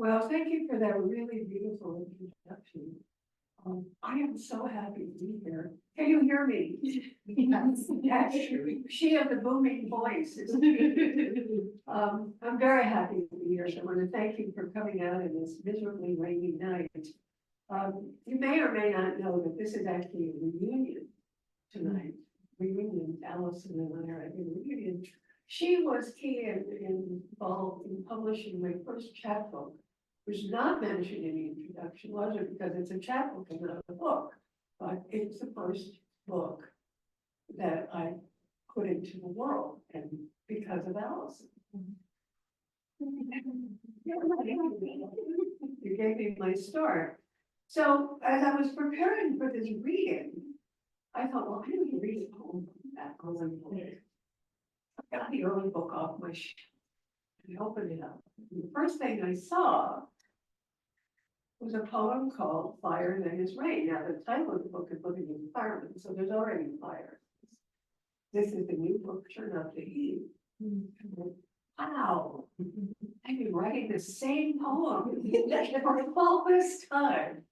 Well, thank you for that really beautiful introduction. I am so happy to be here. Can you hear me? Yes. She has a booming voice. I'm very happy to be here. So I want to thank you for coming out in this miserably rainy night. You may or may not know that this is actually a reunion tonight. Reunion, Alison and I are having a reunion. She was key and involved in publishing my first chapbook, which is not mentioned in the introduction, largely because it's a chapbook and not a book. But it's the first book that I put into the world, and because of Alison. You gave me my start. So as I was preparing for this reading, I thought, well, I need to read a poem from that early book. I got the early book off my shelf and I opened it up. And the first thing I saw was a poem called Fire Then Is Rain. Now, the title of the book is Living in Firemen, so there's already fire. This is the new book, Turn Up the Heat. Wow, I've been writing the same poem for all this time.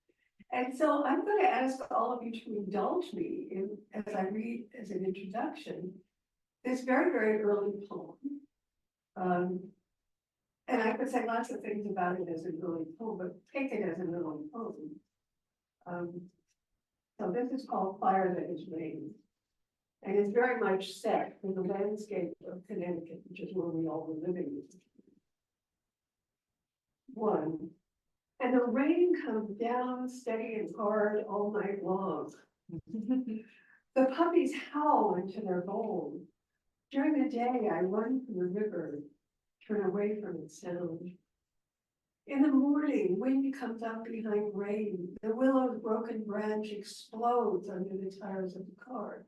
And so I'm going to ask all of you to indulge me in, as I read as an introduction, this very, very early poem. And I could say lots of things about it as an early poem, but take it as an early poem. So this is called Fire That Is Rain. And it's very much set in the landscape of Connecticut, which is where we all were living. One, and the rain comes down steady and hard all night long. The puppies howl into their bowl. During the day, I run from the river, turn away from its sound. In the morning, wind comes up behind rain. The willow's broken branch explodes under the tires of the car.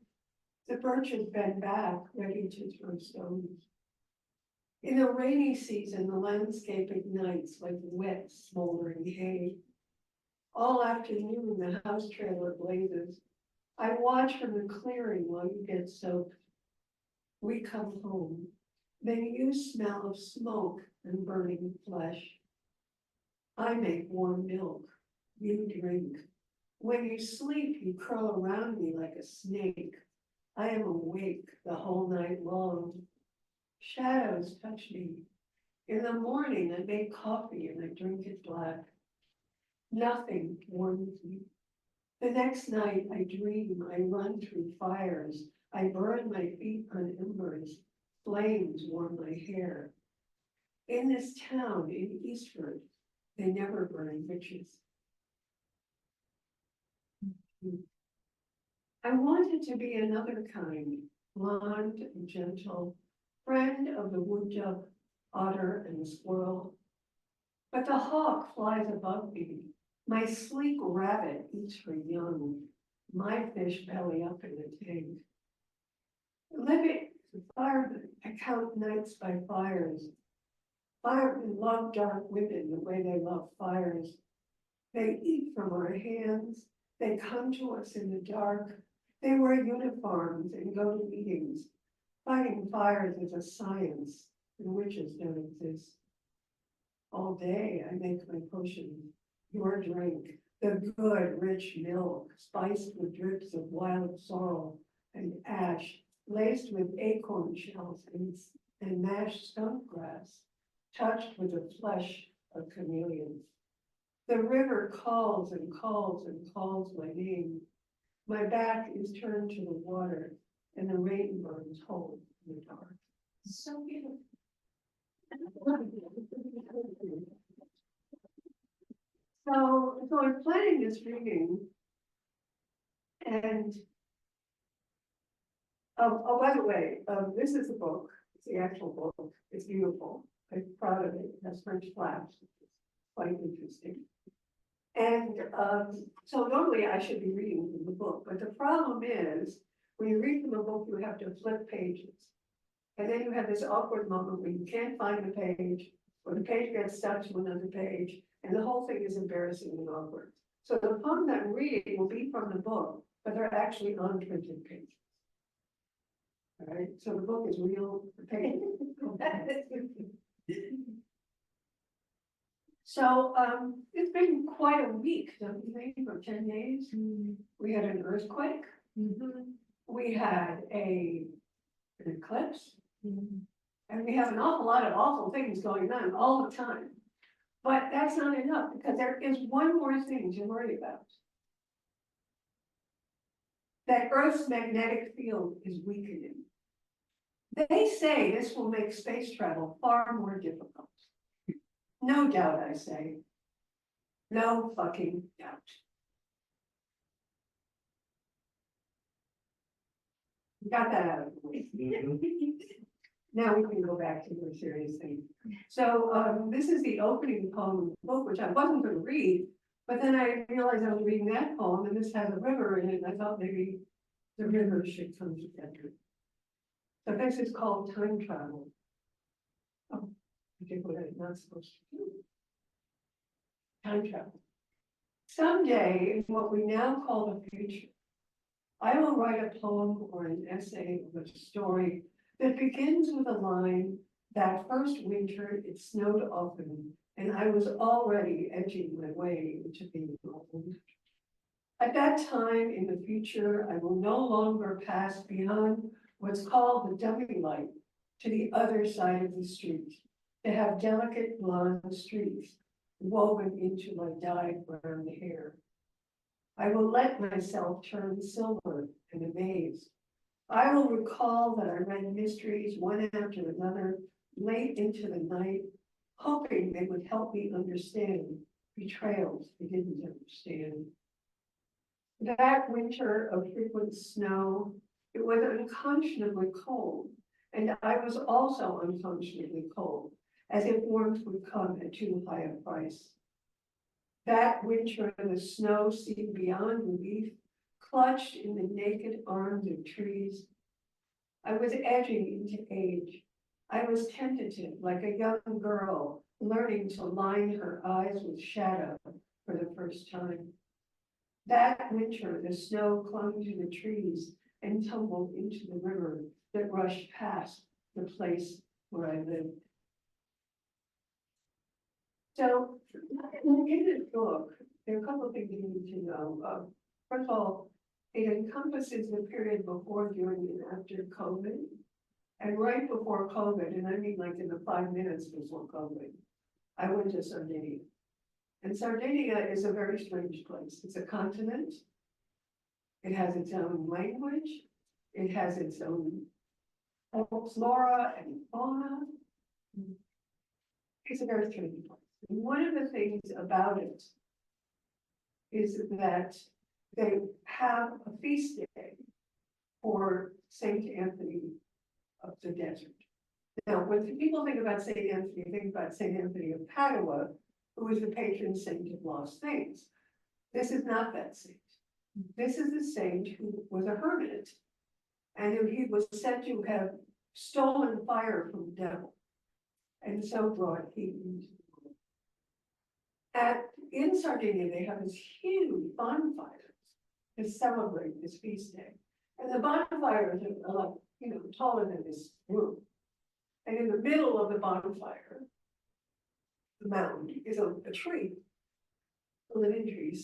The birches bend back, ready to throw stones. In the rainy season, the landscape ignites like wet, smoldering hay. All afternoon, the house trailer blazes. I watch from the clearing while you get soaked. We come home. Then you smell of smoke and burning flesh. I make warm milk. You drink. When you sleep, you curl around me like a snake. I am awake the whole night long. Shadows touch me. In the morning, I make coffee and I drink it black. Nothing warms me. The next night, I dream. I run through fires. I burn my feet on embers. Flames warm my hair. In this town in Eastford, they never burn witches. I wanted to be another kind, blonde and gentle, friend of the woodchuck, otter, and the squirrel. But the hawk flies above me. My sleek rabbit eats her young. My fish belly up in a tank. Living firemen, I count nights by fires. Firemen love dark women the way they love fires. They eat from our hands. They come to us in the dark. They wear uniforms and go to meetings. Fighting fires is a science, and witches don't exist. All day I make my potion, your drink, the good rich milk, spiced with drips of wild sorrel and ash, laced with acorn shells and mashed skunk grass, touched with the flesh of chameleons. The river calls and calls and calls my name. My back is turned to the water, and the rain burns hole in the dark. So beautiful. So I'm planning this reading, and oh, by the way, this is the book. It's the actual book. It's beautiful. I'm proud of it. It has French flaps. It's quite interesting. And so normally I should be reading from the book, but the problem is when you read from a book, you have to flip pages. And then you have this awkward moment where you can't find the page, or the page gets stuck to another page, and the whole thing is embarrassing and awkward. So the poem that I'm reading will be from the book, but they're actually unprinted pages. All right, so the book is real pages. So, it's been quite a week, don't you think, for 10 days? We had an earthquake. We had an eclipse. And we have an awful lot of awful things going on all the time. But that's not enough, because there is one more thing to worry about. That Earth's magnetic field is weakening. They say this will make space travel far more difficult. No doubt, I say. No fucking doubt. Got that out of the way. Now we can go back to more serious things. So this is the opening poem of the book, which I wasn't going to read, but then I realized I was reading that poem, and this has a river in it, and I thought maybe the river should come together. So this is called Time Travel. Oh, I did what I'm not supposed to do. Time travel. Someday, in what we now call the future, I will write a poem or an essay or a story that begins with a line, that first winter it snowed often, and I was already edging my way into being old. At that time in the future, I will no longer pass beyond what's called the dummy light to the other side of the street, to have delicate blonde streaks woven into my dyed brown hair. I will let myself turn silver and amaze. I will recall that I read mysteries one after another late into the night, hoping they would help me understand betrayals I didn't understand. That winter of frequent snow, it was unconscionably cold, and I was also unconscionably cold, as if warmth would come at too high a price. That winter, the snow seemed beyond relief, clutched in the naked arms of trees. I was edging into age. I was tentative, like a young girl, learning to line her eyes with shadow for the first time. That winter, the snow clung to the trees and tumbled into the river that rushed past the place where I lived. So, in this book, there are a couple of things you need to know. First of all, it encompasses the period before, during, and after COVID. And right before COVID, and I mean like in the 5 minutes before COVID, I went to Sardinia. And Sardinia is a very strange place. It's a continent. It has its own language. It has its own flora and fauna. It's a very strange place. And one of the things about it is that they have a feast day for Saint Anthony of the Desert. Now, when people think about Saint Anthony, think about Saint Anthony of Padua, who was the patron saint of lost things. This is not that saint. This is the saint who was a hermit, and who he was said to have stolen fire from the devil, and so brought heat into the world. In Sardinia, they have this huge bonfires to celebrate this feast day. And the bonfires are like, taller than this room. And in the middle of the bonfire, the mound is a tree. The living tree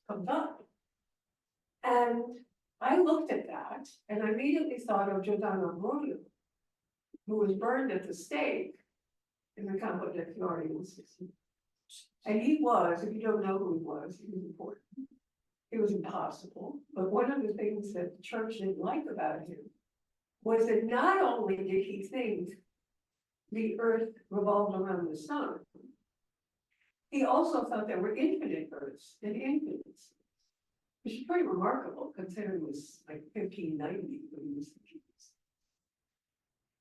comes up. And I looked at that and I immediately thought of Haudenosaunee, who was burned at the stake in the Campo de Fiori in the 60s. And he was, if you don't know who he was important. It was impossible. But one of the things that the church didn't like about him was that not only did he think the earth revolved around the sun, he also thought there were infinite earths and infinite suns, which is pretty remarkable considering it was like 1590 when he was thinking this.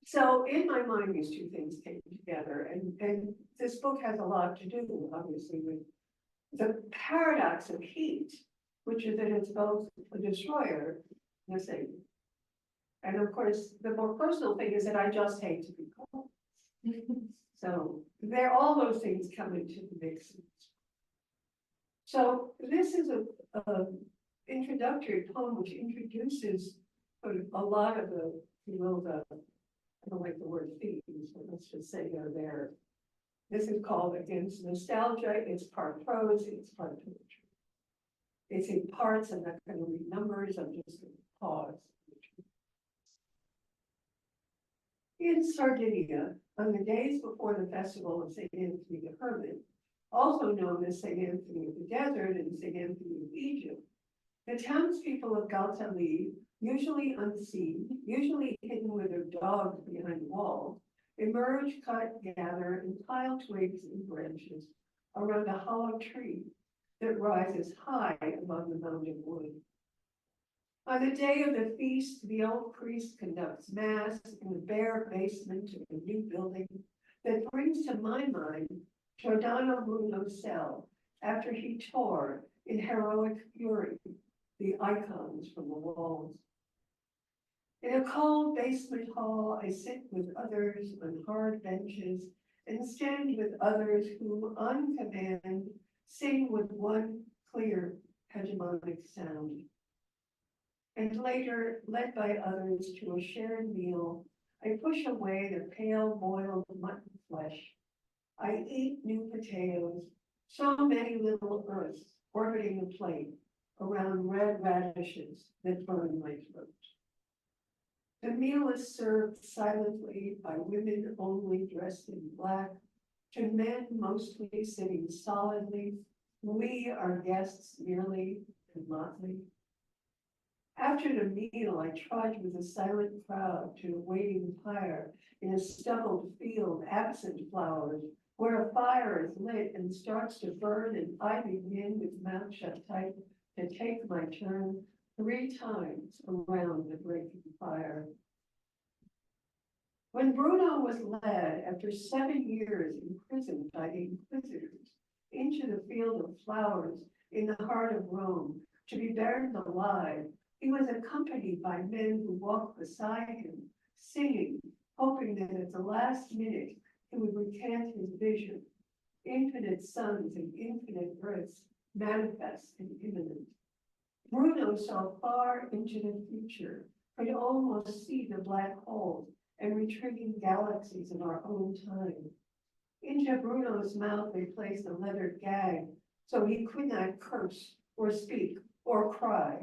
So in my mind, these two things came together, and this book has a lot to do, obviously, with the paradox of heat, which is that it's both a destroyer and a savior. And of course, the more personal thing is that I just hate to be cold. So all those things come into the mix. So this is a introductory poem which introduces sort of a lot of the, I don't like the word themes, but let's just say they're there. This is called Against Nostalgia. It's part prose, it's part poetry. It's in parts. I'm not going to read numbers. I'm just going to pause. In Sardinia, on the days before the festival of St. Anthony the Hermit, also known as St. Anthony of the Desert and St. Anthony of Egypt, the townspeople of Galtalee, usually unseen, usually hidden with their dogs behind walls, emerge, cut, gather, and pile twigs and branches around a hollow tree that rises high above the mound of wood. On the day of the feast, the old priest conducts mass in the bare basement of a new building that brings to my mind Giordano Bruno's cell after he tore in heroic fury the icons from the walls. In a cold basement hall, I sit with others on hard benches and stand with others who, on command, sing with one clear hegemonic sound. And later, led by others to a shared meal, I push away the pale boiled mutton flesh. I eat new potatoes, so many little earths orbiting the plate around red radishes that burn my throat. The meal is served silently by women only dressed in black, to men mostly sitting solidly. We are guests merely and motley. After the meal, I trudge with a silent crowd to a waiting pyre in a stubbled field, absent flowers, where a fire is lit and starts to burn, and I begin with mouth shut tight to take my turn 3 times around the breaking fire. When Bruno was led, after 7 years imprisoned by the Inquisitors, into the field of flowers in the heart of Rome, to be burned alive, he was accompanied by men who walked beside him, singing, hoping that at the last minute he would recant his vision. Infinite suns and infinite earths, manifest and imminent. Bruno saw far into the future, could almost see the black holes and retreating galaxies in our own time. Into Bruno's mouth they placed a leather gag, so he could not curse or speak or cry.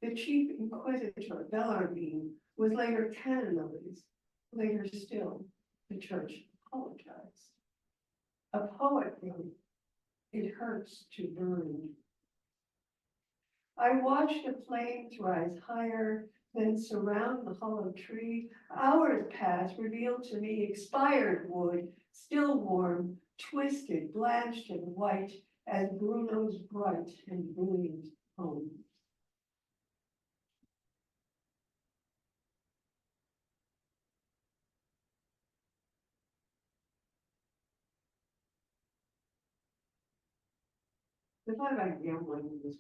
The chief inquisitor, Bellarmine, was later canonized. Later still, the church apologized. A poet wrote, "It hurts to burn." I watched the flames rise higher, then surround the hollow tree. Hours passed, revealed to me expired wood, still warm, twisted, blanched, and white as Bruno's bright and brilliant home. The thought about gambling was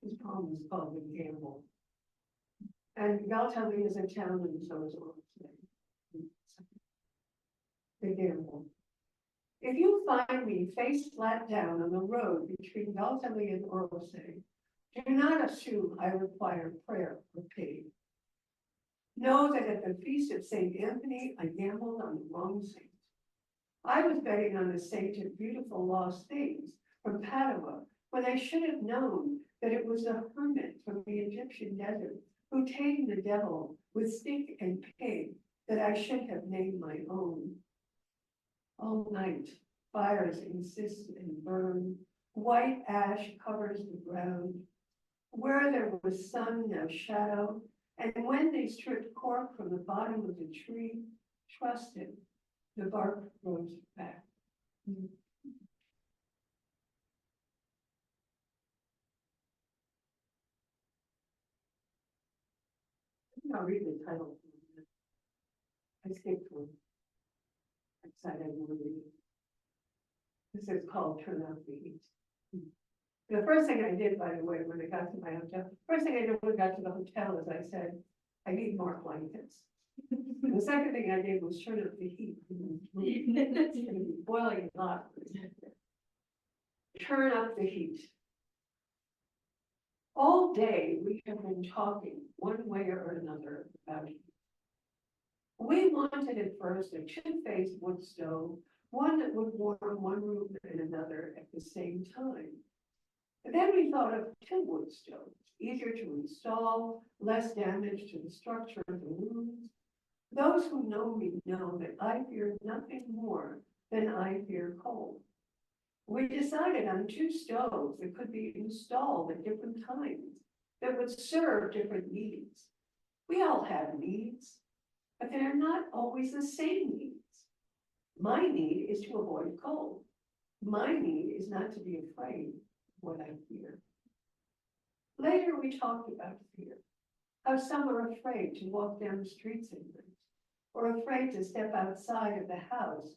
his poem is called The Gamble. And Galtalee is a town, and so is Ormsday. The Gamble. If you find me face flat down on the road between Galtalee and Ormsday, do not assume I require prayer or pity. Know that at the feast of St. Anthony, I gambled on the wrong saint. I was betting on the saint of beautiful lost things from Padua, when I should have known that it was a hermit from the Egyptian desert who tamed the devil with stick and pig that I should have named my own. All night, fires insist and burn. White ash covers the ground. Where there was sun, now shadow. And when they stripped cork from the bottom of the tree, trust it, the bark grows back. I'll read the title. I skipped one. I decided I want to read it. This is called Turn Up the Heat. The first thing I did, by the way, when I got to my hotel, first thing I did when I got to the hotel is I said, I need more blankets. The second thing I did was turn up the heat. It's going to be boiling hot. Turn up the heat. All day we have been talking one way or another about heat. We wanted at first a 2-faced wood stove one that would warm one room and another at the same time. And then we thought of two wood stoves, easier to install, less damage to the structure of the rooms. Those who know me know that I fear nothing more than I fear cold. We decided on two stoves that could be installed at different times that would serve different needs. We all have needs, but they're not always the same needs. My need is to avoid cold. My need is not to be afraid of what I fear. Later, we talked about fear, how some are afraid to walk down the streets at night, or afraid to step outside of the house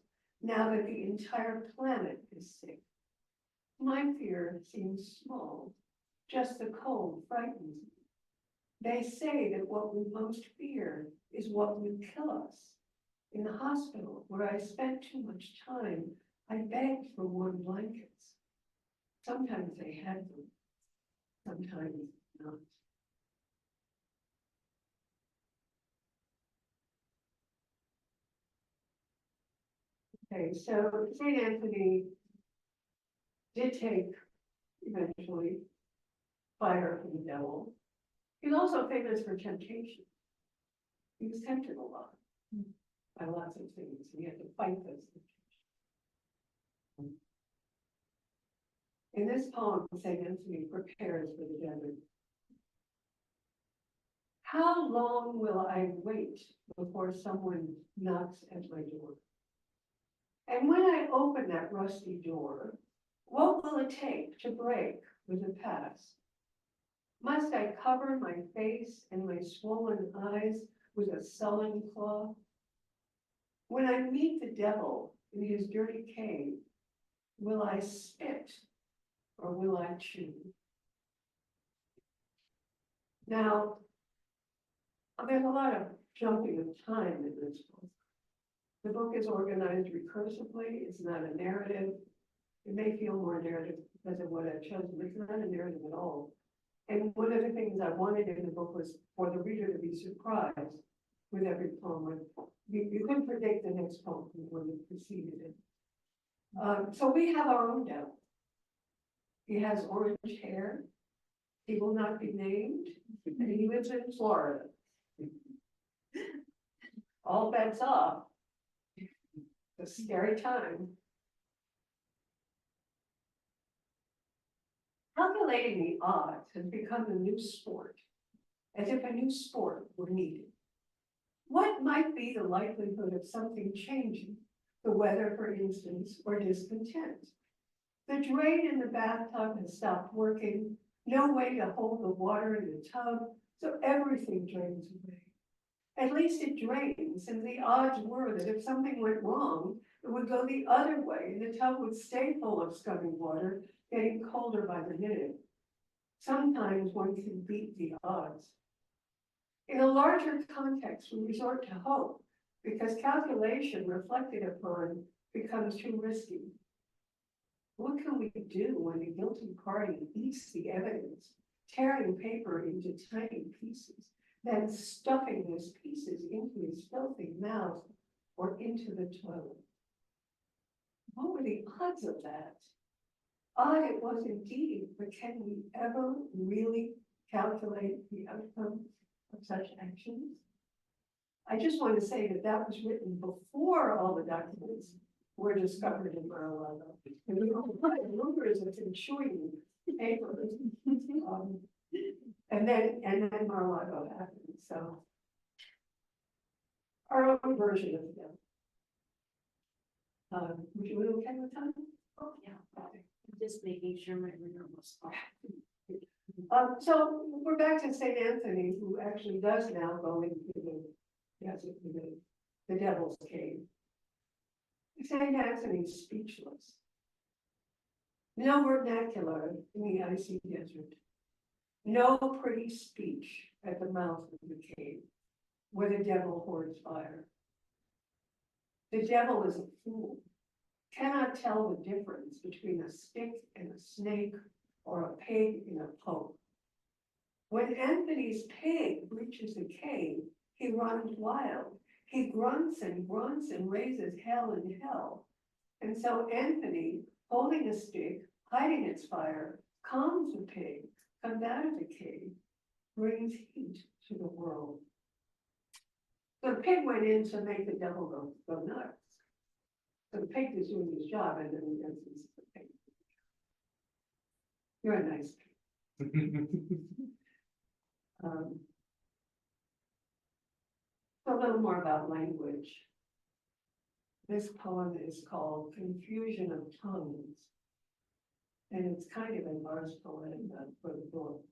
now that the entire planet is sick. My fear seems small, just the cold frightens me. They say that what we most fear is what will kill us. In the hospital, where I spent too much time, I begged for warm blankets. Sometimes they had them, sometimes not. Okay, so St. Anthony did take, eventually, fire from the devil. He's also famous for temptation. He was tempted a lot by lots of things. He had to fight those temptations. In this poem, St. Anthony prepares for the desert. How long will I wait before someone knocks at my door? And when I open that rusty door, what will it take to break with the past? Must I cover my face and my swollen eyes with a sullen cloth? When I meet the devil in his dirty cave, will I spit or will I chew? Now, there's a lot of jumping of time in this book. The book is organized recursively. It's not a narrative. It may feel more narrative because of what I've chosen, but it's not a narrative at all. And one of the things I wanted in the book was for the reader to be surprised with every poem. You couldn't predict the next poem when it preceded it. So we have our own devil. He has orange hair. He will not be named. And he lives in Florida. All bets off. It's a scary time. Calculating the odds has become a new sport, as if a new sport were needed. What might be the likelihood of something changing, the weather, for instance, or discontent? The drain in the bathtub has stopped working, no way to hold the water in the tub, so everything drains away. At least it drains, and the odds were that if something went wrong, it would go the other way, and the tub would stay full of scummy water, getting colder by the minute. Sometimes one can beat the odds. In a larger context, we resort to hope, because calculation reflected upon becomes too risky. What can we do when the guilty party eats the evidence, tearing paper into tiny pieces, then stuffing those pieces into his filthy mouth or into the toilet? What were the odds of that? Odd it was indeed, but can we ever really calculate the outcome of such actions? I just want to say that that was written before all the documents were discovered in Mar-a-Lago. And we all had rumors of him chewing papers. And then Mar-a-Lago happened. So our own version of them. Would you be okay with time? Oh, yeah. Just making sure my reader was off. So we're back to St. Anthony, who actually does now go into the devil's cave. St. Anthony's speechless. No vernacular in the icy desert. No pretty speech at the mouth of the cave, where the devil hoards fire. The devil is a fool, cannot tell the difference between a stick and a snake or a pig and a pope. When Anthony's pig reaches the cave, he runs wild. He grunts and raises hell and hell. And so Anthony, holding a stick, hiding its fire, calms the pig, comes out of the cave, brings heat to the world. The pig went in to make the devil go nuts. So the pig is doing his job, and then he goes and says, the pig. You're a nice pig. A little more about language. This poem is called Confusion of Tongues. And it's kind of an ars poetica for the book.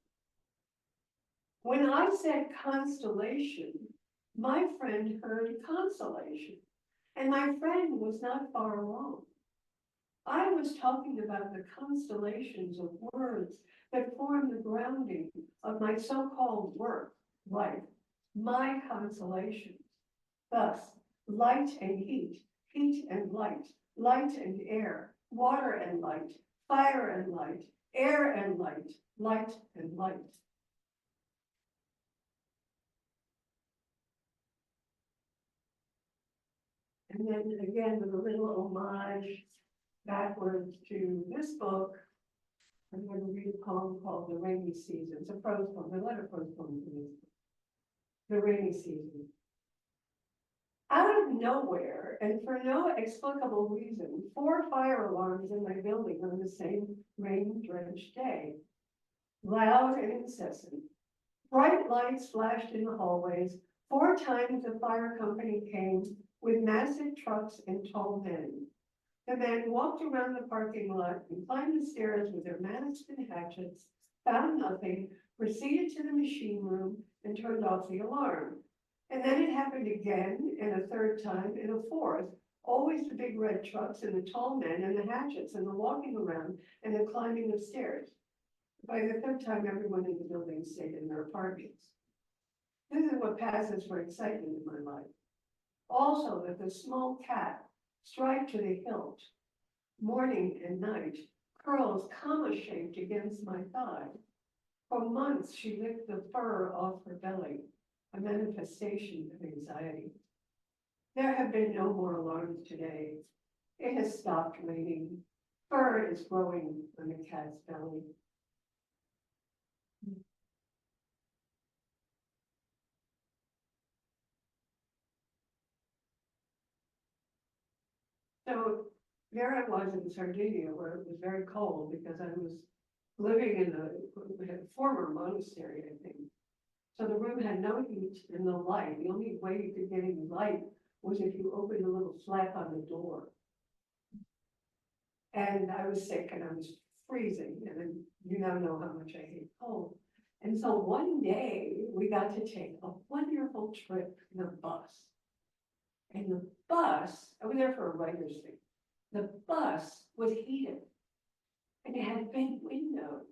When I said constellation, my friend heard consolation, and my friend was not far along. I was talking about the constellations of words that form the grounding of my so-called work, life, my consolations. Thus, light and heat, heat and light, light and air, water and light, fire and light, air and light, light and light. And then again, with a little homage backwards to this book, I'm going to read a poem called The Rainy Season. It's a prose poem, a letter prose poem to this book. The Rainy Season. Out of nowhere, and for no explicable reason, 4 fire alarms in my building on the same rain-drenched day. Loud and incessant. Bright lights flashed in the hallways. 4 times the fire company came with massive trucks and tall men. The men walked around the parking lot and climbed the stairs with their masks and hatchets, found nothing, proceeded to the machine room and turned off the alarm. And then it happened again, and a third time, and a fourth, always the big red trucks and the tall men and the hatchets and the walking around and the climbing of stairs. By the third time, everyone in the building stayed in their apartments. This is what passes for excitement in my life. Also that the small cat, striped to the hilt, morning and night, curls comma-shaped against my thigh. For months, she licked the fur off her belly, a manifestation of anxiety. There have been no more alarms today. It has stopped raining. Fur is growing on the cat's belly. So there I was in Sardinia, where it was very cold because I was living in a former monastery, I think. So the room had no heat and no light. The only way you could get any light was if you opened a little flap on the door. And I was sick and I was freezing, and you now know how much I hate cold. And so one day we got to take a wonderful trip in a bus. And the bus, I was there for a writer's thing. The bus was heated and it had big windows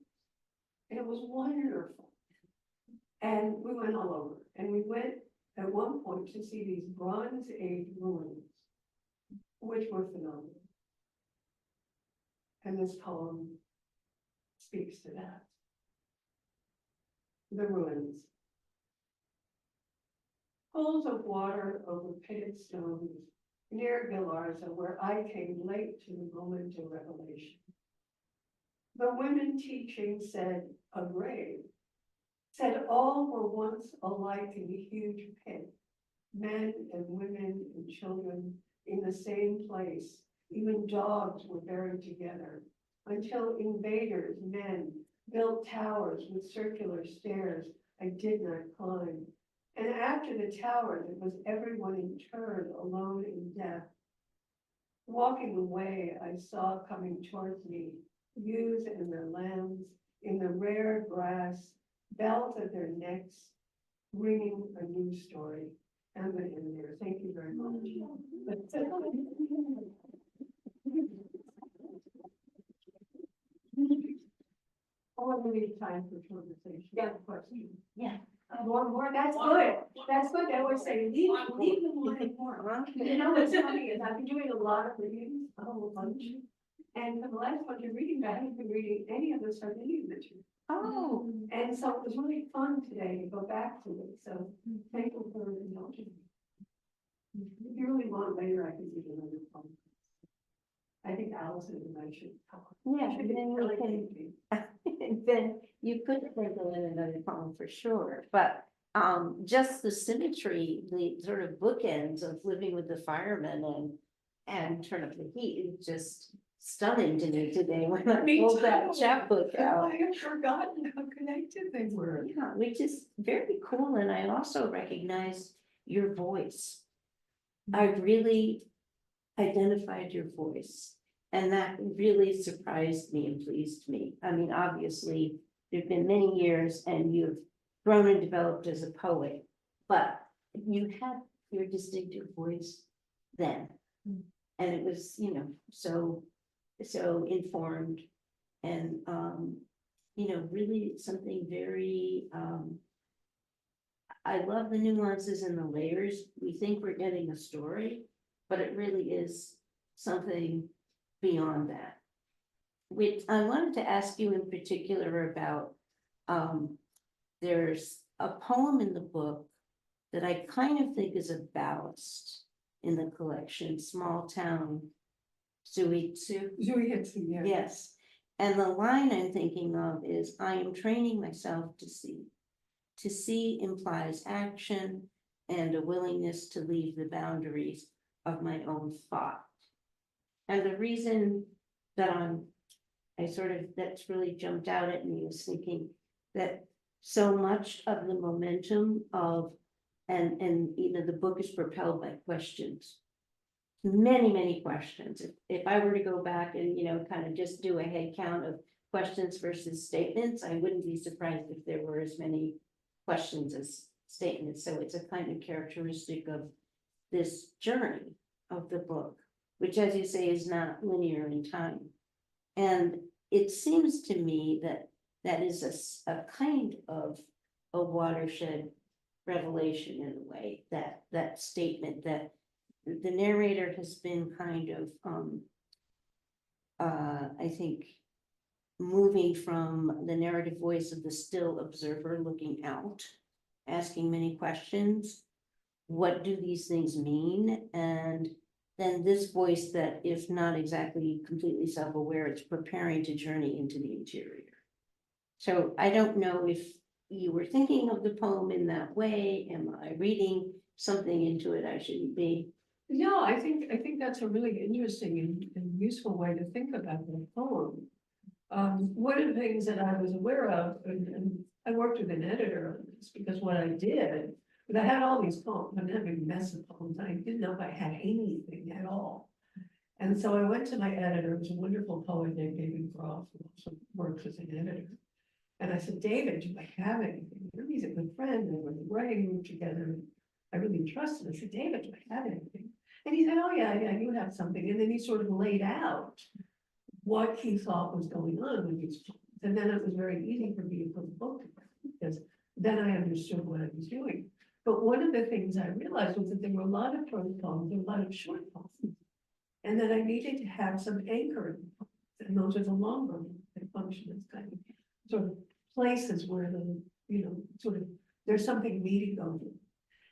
and it was wonderful. And we went all over, and we went at one point to see these Bronze Age ruins, which were phenomenal. And this poem speaks to that. The ruins. Pools of water over pitted stones near Gilarza, where I came late to the moment of revelation. The women teaching said a grave, said all were once alike in a huge pit, men and women and children in the same place. Even dogs were buried together until invaders, men, built towers with circular stairs I did not climb. And after the towers, it was everyone interred alone in death. Walking away, I saw coming towards me ewes and their lambs in the rare grass, bells at their necks, ringing a new story. I'm going to end there. Thank you very much. I want to leave time for conversation. Yeah. Question. Yeah. More, that's good. That's good. I always say, leave them wanting more. You know, what's funny is I've been doing a lot of readings, a whole bunch. And for the last bunch of readings, I haven't been reading any of the Sardinian material. Oh. And so it was really fun today to go back to it. So thank you for indulging me. If you really want later, I can give you another poem. I think Alison and I should talk. Yeah, Should and be then we really can, thinking. then you could sprinkle in another poem for sure, but just the symmetry, the sort of bookends of living with the firemen and turn up the heat is just stunning to me today when I Me pulled that too. chapbook out. I have forgotten how connected they were. Yeah, which is very cool, and I also recognize your voice. I really identified your voice, and that really surprised me and pleased me. I mean, obviously, there've been many years and you've grown and developed as a poet, but you had your distinctive voice then. And it was, you know, so informed and you know, really something very I love the nuances and the layers. We think we're getting a story, but it really is something beyond that. Which I wanted to ask you in particular about, there's a poem in the book that I kind of think is a ballast in the collection, Small Town Zuitsu. Zuitsu, yeah. Yes, and the line I'm thinking of is, I am training myself to see. To see implies action and a willingness to leave the boundaries of my own thought. And the reason that that's really jumped out at me was thinking that so much of the momentum of, and you know, the book is propelled by questions. Many questions. If I were to go back and, you know, kind of just do a head count of questions versus statements, I wouldn't be surprised if there were as many questions as statements. So it's a kind of characteristic of this journey of the book, which, as you say, is not linear in time. And it seems to me that that is a kind of a watershed revelation in a way, that statement that the narrator has been kind of, I think, moving from the narrative voice of the still observer looking out, asking many questions. What do these things mean? And then this voice that is not exactly completely self-aware, it's preparing to journey into the interior. So I don't know if you were thinking of the poem in that way. Am I reading something into it I shouldn't be? No, I think that's a really interesting and useful way to think about the poem. One of the things that I was aware of, and I worked with an editor on this, because what I did, but I had all these poems, I didn't have a mess of poems, I didn't know if I had anything at all. And so I went to my editor, it was a wonderful poet named David Groff, who also works as an editor. And I said, David, do I have anything? He's a good friend, and we're in the writing group together, and I really trusted him. I said, David, do I have anything? And he said, oh yeah, you have something. And then he sort of laid out what he thought was going on with these poems. And then it was very easy for me to put the book together, because then I understood what I was doing. But one of the things I realized was that there were a lot of prose poems, there were a lot of short poems, and that I needed to have some anchor in the poems. And those are the longer ones that function as kind of sort of places where the, you know, sort of, there's something meaty going on.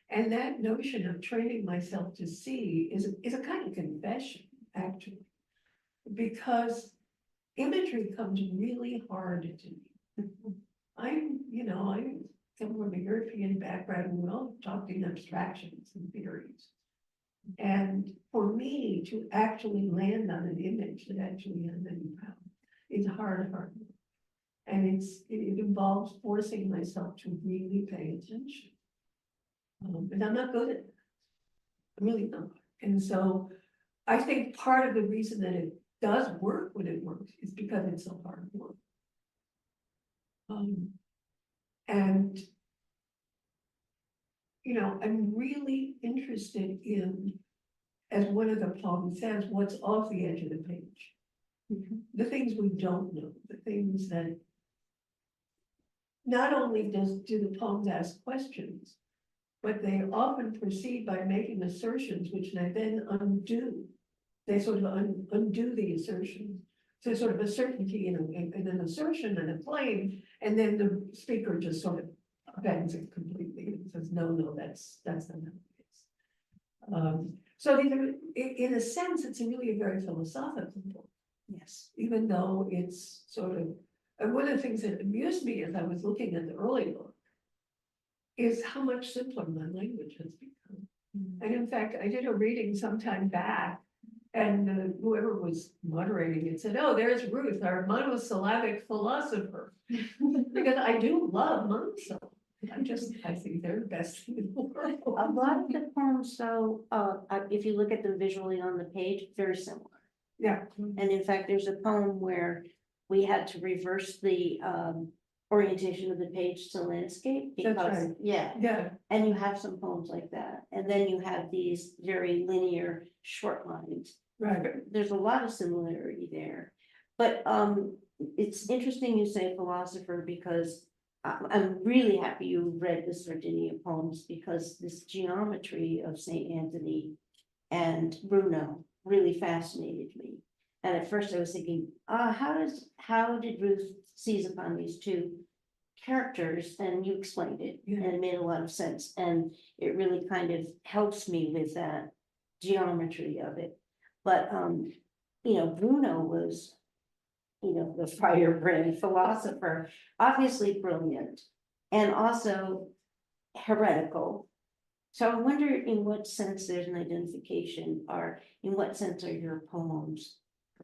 And that notion of training myself to see is a kind of confession, actually, because imagery comes really hard to me. I come from a European background, and we all talked in abstractions and theories. And for me to actually land on an image that actually has any power is hard work. And it involves forcing myself to really pay attention. And I'm not good at that. I'm really not. And so I think part of the reason that it does work when it works is because it's so hard work. And you know, I'm really interested in, as one of the poems says, what's off the edge of the page. The things we don't know, the things that not only do the poems ask questions, but they often proceed by making assertions which they then undo. They sort of undo the assertion. So sort of a certainty and an assertion and a claim, and then the speaker just sort of bends it completely and says, no, that's not how it is. So in a sense, it's really a very philosophical book, Yes. even though it's sort of, and one of the things that amused me as I was looking at the early book is how much simpler my language has become. And in fact, I did a reading sometime back, and whoever was moderating it said, "Oh, there's Ruth, our monosyllabic philosopher." Because I do love monosyllables. I think they're the best thing in the world. A lot of the poems, though, if you look at them visually on the page, very similar. Yeah, And in fact, there's a poem where we had to reverse the orientation of the page to landscape That's because, right. yeah, yeah, and you have some poems like that. And then you have these very linear short lines. right. There's a lot of similarity there. But it's interesting you say philosopher because I'm really happy you read the Sardinia poems because this geometry of Saint Anthony and Bruno really fascinated me. And at first I was thinking, how did Ruth seize upon these two characters? And you explained it, Yeah. and it made a lot of sense. And it really kind of helps me with that geometry of it. But Bruno was, the firebrand philosopher, obviously brilliant, and also heretical. So I wonder in what sense there's an identification, or in what sense are your poems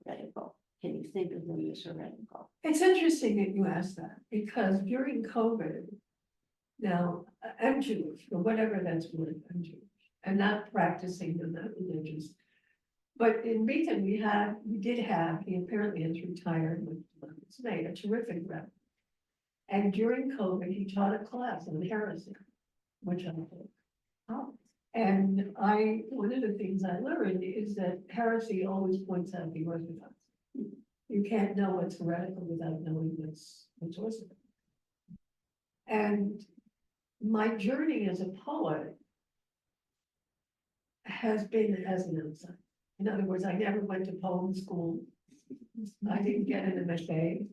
heretical? Can you think of them as heretical? It's interesting that you asked that, because during COVID, now, I'm Jewish, or whatever that's worth, I'm Jewish. I'm not practicing, I'm not religious. But in Beacon, we did have, he apparently is retired with his name, a terrific rep. And during COVID, he taught a class on heresy, which I thought, oh. And one of the things I learned is that heresy always points out the orthodox. You can't know what's heretical without knowing what's orthodox. And my journey as a poet has been as an outsider. In other words, I never went to poem school. I didn't get an MFA.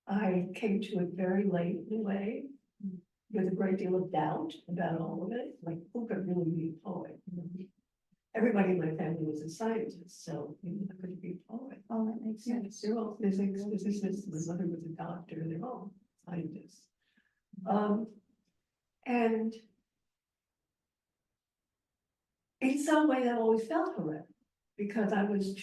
I came to it very late in a way, with a great deal of doubt about all of it, like who could really be a poet? Everybody in my family was a scientist, so I couldn't be a poet. Oh, that makes Yeah, sense. they're all physics, physicists, my mother was a doctor, they're all scientists. And in some way that always felt heretical, because I was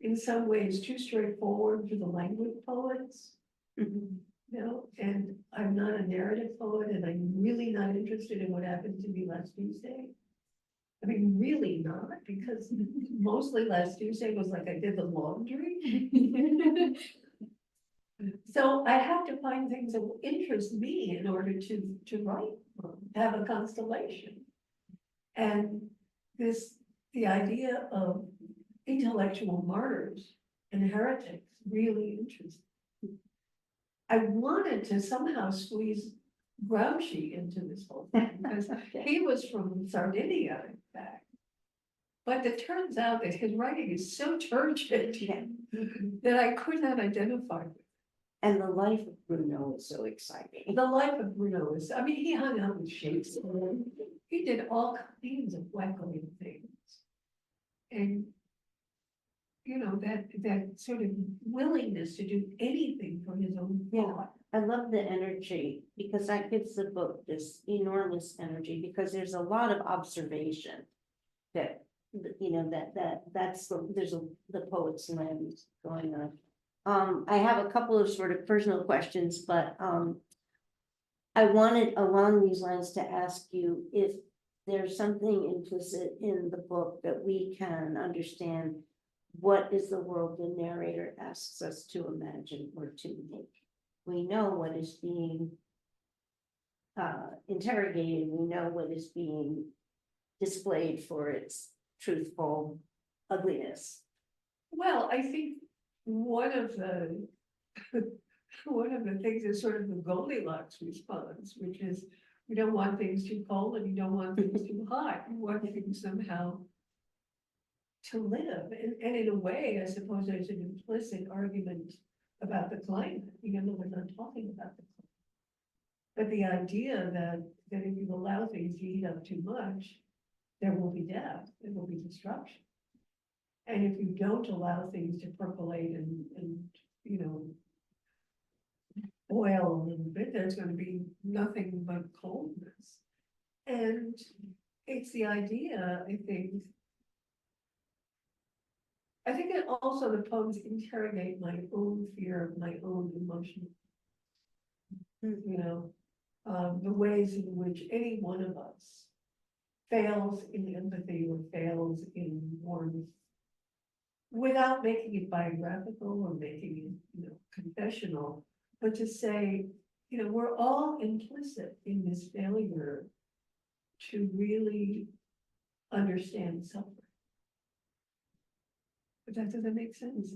in some ways, too straightforward for the language poets. And I'm not a narrative poet, and I'm really not interested in what happened to me last Tuesday. I mean, really not, because mostly last Tuesday was like I did the laundry. So I have to find things that will interest me in order to write, have a constellation. And the idea of intellectual martyrs and heretics really interests me. I wanted to somehow squeeze Gramsci into this whole thing, because he was from Sardinia, in fact. But it turns out that his writing is so turgid that I could not identify with. And the life of Bruno is so exciting. The life of Bruno is, I mean, he hung out with Shakespeare. He did all kinds of wackering things. And, that sort of willingness to do anything for his own thought. I love the energy because that gives the book this enormous energy, because there's a lot of observation that, that's the poet's lens going on. I have a couple of sort of personal questions, but I wanted along these lines to ask you if there's something implicit in the book that we can understand. What is the world the narrator asks us to imagine or to make? We know what is being interrogated. We know what is being displayed for its truthful ugliness. Well, I think one of the things is sort of the Goldilocks response, which is we don't want things too cold and you don't want things too hot. You want things somehow to live. And in a way, I suppose there's an implicit argument about the climate, even though we're not talking about the climate. But the idea that that if you allow things to heat up too much, there will be death, there will be destruction. And if you don't allow things to percolate and, you know, boil a little bit, there's gonna be nothing but coldness. And it's the idea, I think it also, the poems interrogate my own fear of my own emotion. You know, the ways in which any one of us fails in empathy or fails in warmth without making it biographical or making it, you know, confessional, but to say, you know, we're all implicit in this failure to really understand suffering. But that doesn't make sense.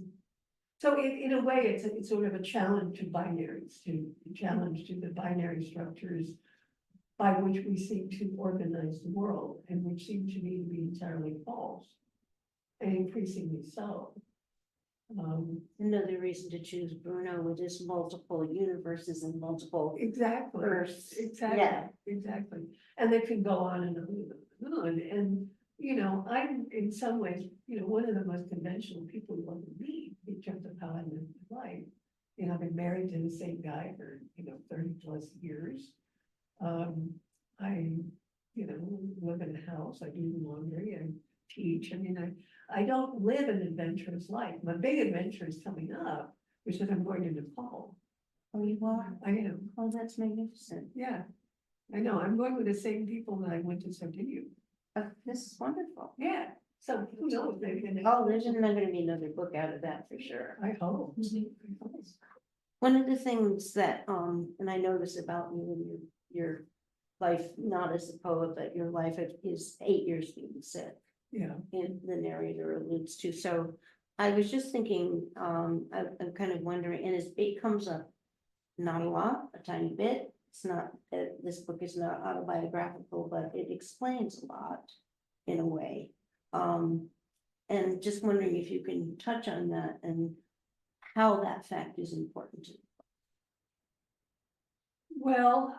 So in a way, it's sort of a challenge to binaries, to challenge to the binary structures by which we seem to organize the world, and which seem to me to be entirely false, and increasingly so. Another reason to choose Bruno with his multiple universes and multiple Exactly, Earths. exactly, Yeah. exactly. And they can go on and on, and, you know, I'm in some ways, you know, one of the most conventional people you want to meet in terms of how I live my life. You know, I've been married to the same guy for, you know, 30+ years. I, you know, live in a house, I do laundry, I teach. I mean, I don't live an adventurous life. My big adventure is coming up, which is I'm going to Nepal. Oh, you are? I am, Oh, that's magnificent. yeah. I know, I'm going with the same people that I went to Sardinia. Oh, this is wonderful. Yeah, so who knows, maybe the next. Oh, there's not gonna be another book out of that for sure. I hope. One of the things that, and I know this about you and your life, not as a poet, but your life is 8 years being sick. Yeah, And the narrator alludes to. So I was just thinking, I'm kind of wondering, and it comes up not a lot, a tiny bit. It's not, this book is not autobiographical, but it explains a lot in a way. And just wondering if you can touch on that and how that fact is important to you. well,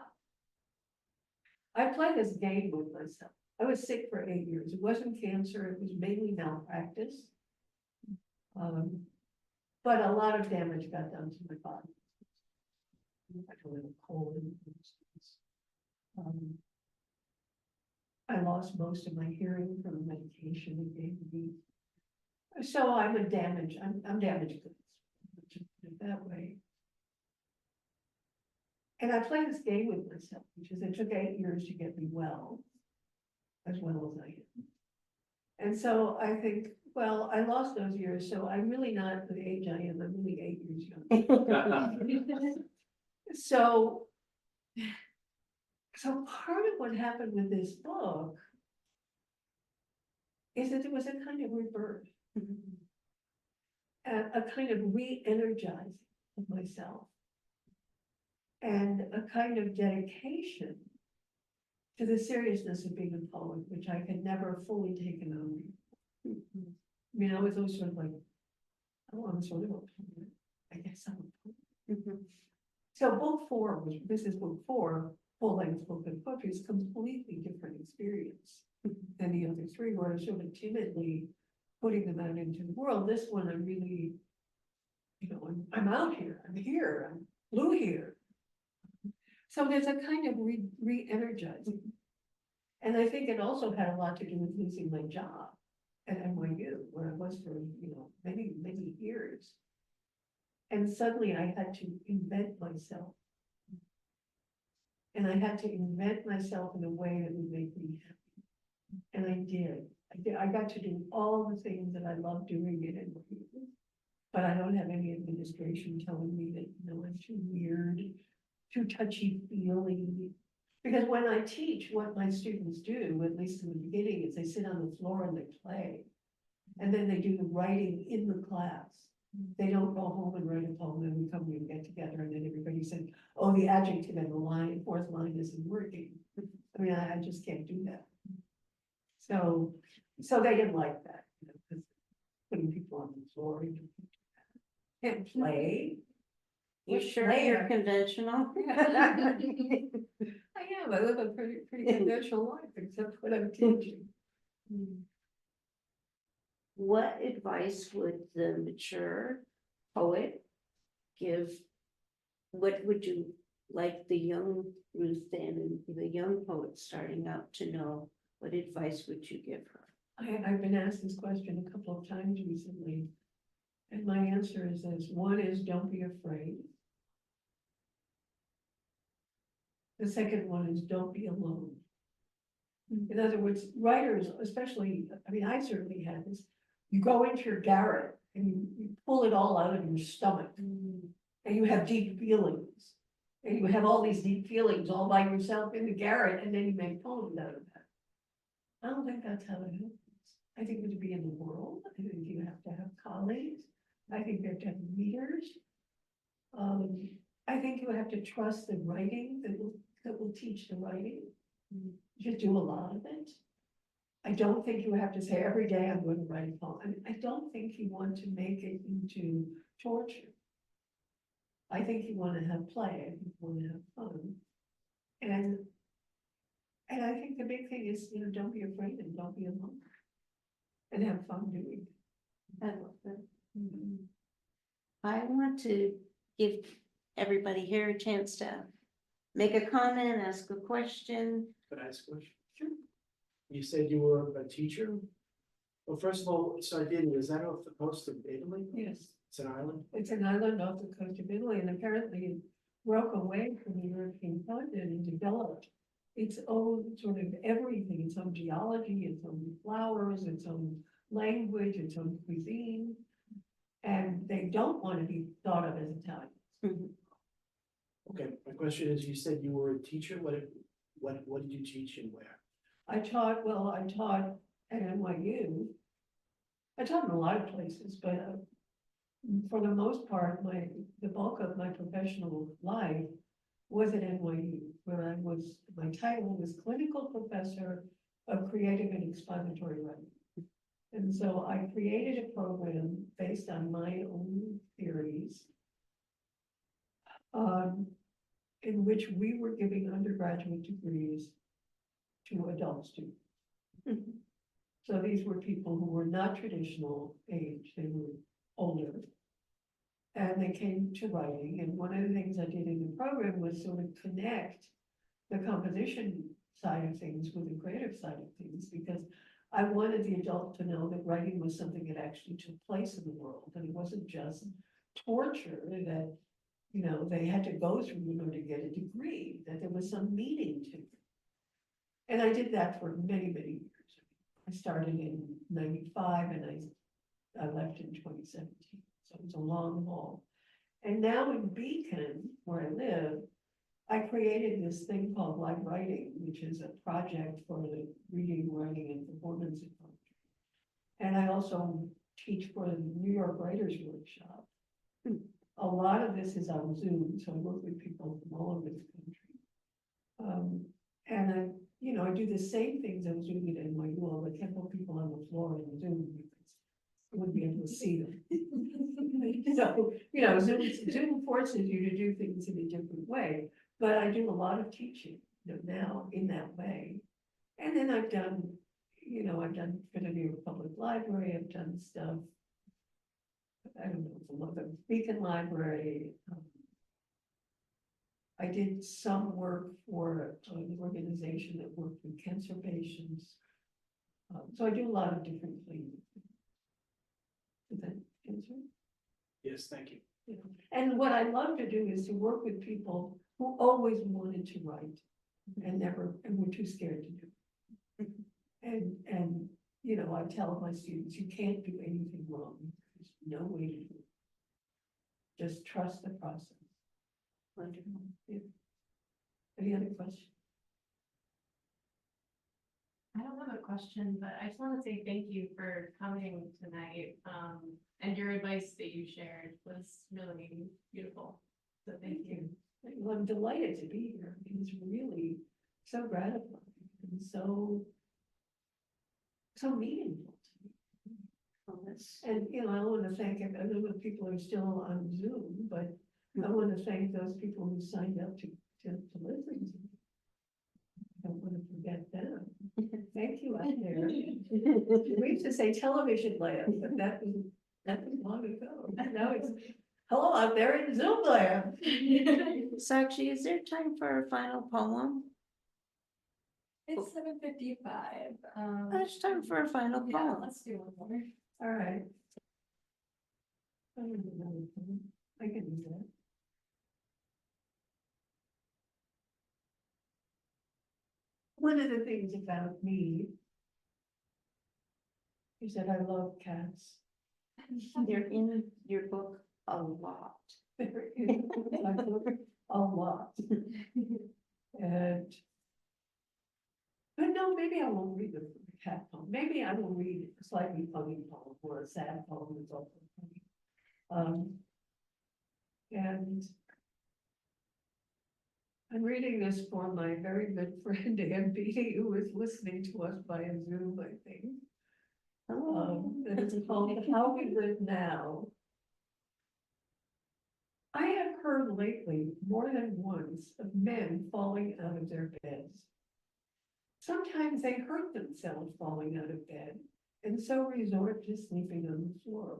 I play this game with myself. I was sick for 8 years. It wasn't cancer, it was mainly malpractice. But a lot of damage got done to my body. I don't have a colon, for instance. I lost most of my hearing from the medication it gave me. So I'm damaged goods, just put it that way. And I play this game with myself, which is it took 8 years to get me well as I am. And so I think, well, I lost those years, so I'm really not the age I am, I'm really 8 years younger. So part of what happened with this book is that there was a kind of rebirth, a kind of re-energizing of myself, and a kind of dedication to the seriousness of being a poet, which I had never fully taken on. I mean, I was always sort of like, oh, I'm sort of a poet. I guess I'm a poet. So book 4 this is book 4, full-length book of poetry, is a completely different experience than the other 3, where I'm sort of timidly putting them out into the world. This one, I'm really, you know, I'm out here, I'm here, I'm blue here. So there's a kind of re-energizing. And I think it also had a lot to do with losing my job at NYU, where I was for, you know, many, many years. And suddenly I had to invent myself. And I had to invent myself in a way that would make me happy. And I did. I got to do all the things that I love doing at NYU. But I don't have any administration telling me that, you know, I'm too weird, too touchy-feely. Because when I teach, what my students do, at least in the beginning, is they sit on the floor and they play. And then they do the writing in the class. They don't go home and write a poem, and we come and get together, and then everybody said, oh, the adjective and the line, 4th line isn't working. I mean, I just can't do that. So they didn't like that, you know, because putting people on the floor, you can't play. You sure you're conventional? I am. I live a pretty conventional life, except what I'm teaching. What advice would the mature poet give? What would you like the young Ruth Danon, the young poet starting out to know? What advice would you give her? I've been asked this question a couple of times recently. And my answer is this: one is, don't be afraid. The second one is, don't be alone. In other words, writers, especially, I mean, I certainly had this. You go into your garret and you pull it all out of your stomach. And you have deep feelings. And you have all these deep feelings all by yourself in the garret, and then you make poems out of that. I don't think that's how it happens. I think to be in the world, I think you have to have colleagues. I think you have to have readers. I think you have to trust the writing that will teach the writing. Just do a lot of it. I don't think you have to say every day I'm going to write a poem. I don't think you want to make it into torture. I think you want to have play. I think you want to have fun. And I think the big thing is, don't be afraid and don't be alone. And have fun doing it. I love that. I want to give everybody here a chance to make a comment, ask a question. Could I ask a question? Sure. You said you were a teacher? Well, first of all, Sardinia, is that off the coast of Italy? Yes, It's an island? it's an island off the coast of Italy, and apparently it broke away from the European continent and developed its own sort of everything, its own geology, its own flowers, its own language, its own cuisine. And they don't want to be thought of as Italians. Okay, my question is, you said you were a teacher, what did you teach and where? I taught at NYU. I taught in a lot of places, but for the most part, the bulk of my professional life was at NYU, where my title was Clinical Professor of Creative and Expository Writing. And so I created a program based on my own theories, in which we were giving undergraduate degrees to adult students. So these were people who were not traditional age, they were older. And they came to writing, and one of the things I did in the program was sort of connect the composition side of things with the creative side of things, because I wanted the adult to know that writing was something that actually took place in the world, and it wasn't just torture that, they had to go through in order to get a degree, that there was some meaning to it. And I did that for many, many years. I started in 95 and I left in 2017. So it was a long haul. And now in Beacon, where I live, I created this thing called Live Writing, which is a project for the reading, writing, and performance in poetry. And I also teach for the New York Writers Workshop. A lot of this is on Zoom, so I work with people from all over the country. And I do the same things I was doing at NYU, although I can't put people on the floor in Zoom because I wouldn't be able to see them. So, Zoom forces you to do things in a different way, but I do a lot of teaching now in that way. And then I've done for the New York Public Library, I've done stuff, I don't know, the Beacon Library. I did some work for an organization that worked with cancer patients. So I do a lot of different things. Did that answer? Yes, thank you. Yeah. And what I love to do is to work with people who always wanted to write and were too scared to do it. And I tell my students, you can't do anything wrong. There's no way to do it. Just trust the process. Wonderful. Yeah. Any other questions? I don't have a question, but I just want to say thank you for coming tonight. And your advice that you shared was really beautiful. So thank you. Well, I'm delighted to be here. It's really so gratifying and so meaningful to me. And I want to thank, I don't know if people are still on Zoom, but I want to thank those people who signed up to listen to me. don't want to forget them. Thank you out there. We used to say television land, but that was long ago. Now it's, hello out there in Zoom land. Sakshi, is there time for a final poem? It's 7:55. There's time for a final Yeah, poem. let's do one more. All right. I can do that. One of the things about me is that I love cats. They're in your book a lot. They're in my book a lot. And, but no, maybe I won't read the cat poem. Maybe I will read a slightly funny poem or a sad poem that's also funny. And I'm reading this for my very good friend Ann Beatty, who is listening to us by a Zoom, I think. And it's called How We Live Now. I have heard lately more than once of men falling out of their beds. Sometimes they hurt themselves falling out of bed and so resort to sleeping on the floor.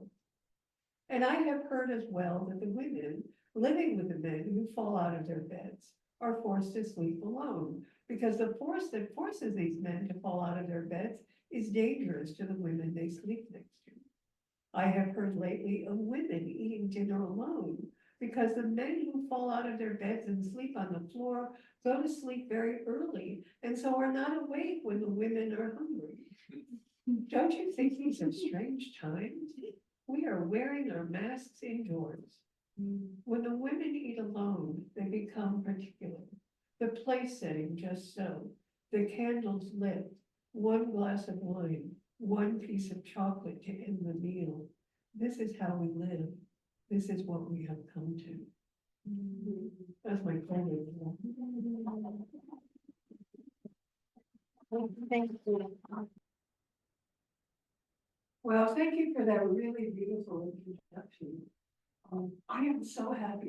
And I have heard as well that the women living with the men who fall out of their beds are forced to sleep alone because the force that forces these men to fall out of their beds is dangerous to the women they sleep next to. I have heard lately of women eating dinner alone because the men who fall out of their beds and sleep on the floor go to sleep very early and so are not awake when the women are hungry. Don't you think these are strange times? We are wearing our masks indoors. When the women eat alone, they become particular. The place setting just so. The candles lit, one glass of wine, one piece of chocolate to end the meal. This is how we live. This is what we have come to. That's my favorite. Thank you. Well, thank you for that really beautiful introduction. I am so happy